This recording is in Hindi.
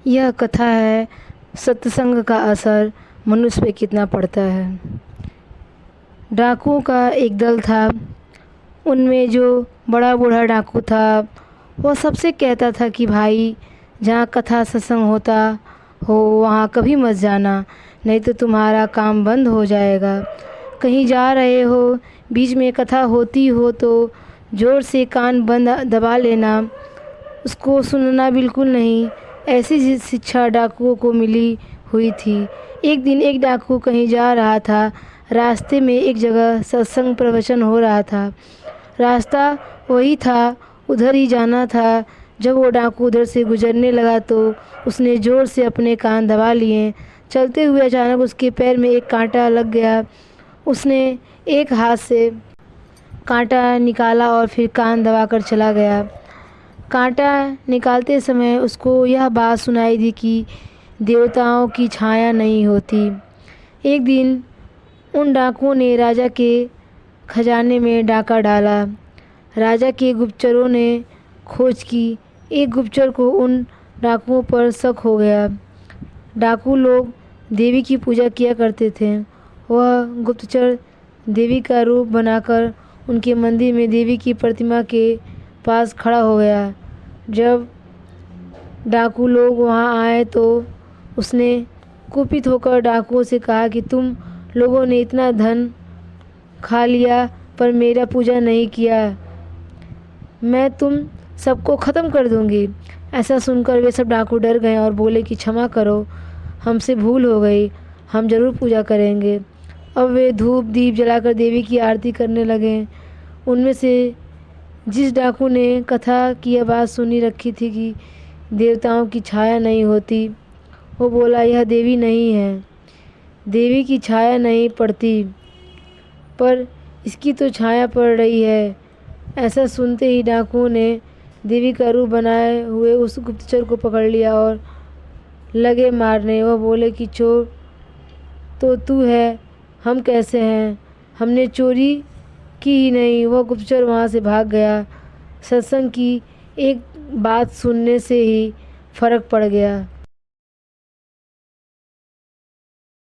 यह कथा है सत्संग का असर मनुष्य पे कितना पड़ता है। डाकुओं का एक दल था। उनमें जो बड़ा बूढ़ा डाकू था वह सबसे कहता था कि भाई जहाँ कथा सत्संग होता हो वहाँ कभी मत जाना, नहीं तो तुम्हारा काम बंद हो जाएगा। कहीं जा रहे हो, बीच में कथा होती हो तो ज़ोर से कान बंद दबा लेना, उसको सुनना बिल्कुल नहीं। ऐसी शिक्षा डाकुओं को मिली हुई थी। एक दिन एक डाकू कहीं जा रहा था। रास्ते में एक जगह सत्संग प्रवचन हो रहा था। रास्ता वही था, उधर ही जाना था। जब वो डाकू उधर से गुजरने लगा तो उसने ज़ोर से अपने कान दबा लिए। चलते हुए अचानक उसके पैर में एक कांटा लग गया। उसने एक हाथ से कांटा निकाला और फिर कान दबाकर चला गया। कांटा निकालते समय उसको यह बात सुनाई दी कि देवताओं की छाया नहीं होती। एक दिन उन डाकुओं ने राजा के खजाने में डाका डाला। राजा के गुप्तचरों ने खोज की। एक गुप्तचर को उन डाकुओं पर शक हो गया। डाकू लोग देवी की पूजा किया करते थे। वह गुप्तचर देवी का रूप बनाकर उनके मंदिर में देवी की प्रतिमा के पास खड़ा हो गया। जब डाकू लोग वहां आए तो उसने कुपित होकर डाकुओं से कहा कि तुम लोगों ने इतना धन खा लिया पर मेरा पूजा नहीं किया, मैं तुम सबको ख़त्म कर दूंगी। ऐसा सुनकर वे सब डाकू डर गए और बोले कि क्षमा करो, हमसे भूल हो गई, हम ज़रूर पूजा करेंगे। अब वे धूप दीप जलाकर देवी की आरती करने लगे। उनमें से जिस डाकू ने कथा की यह बात सुनी रखी थी कि देवताओं की छाया नहीं होती, वो बोला यह देवी नहीं है, देवी की छाया नहीं पड़ती पर इसकी तो छाया पड़ रही है। ऐसा सुनते ही डाकुओं ने देवी का रूप बनाए हुए उस गुप्तचर को पकड़ लिया और लगे मारने। वह बोले कि चोर तो तू है, हम कैसे हैं, हमने चोरी की ही नहीं। वह गुप्तचर वहाँ से भाग गया। सत्संग की एक बात सुनने से ही फर्क पड़ गया।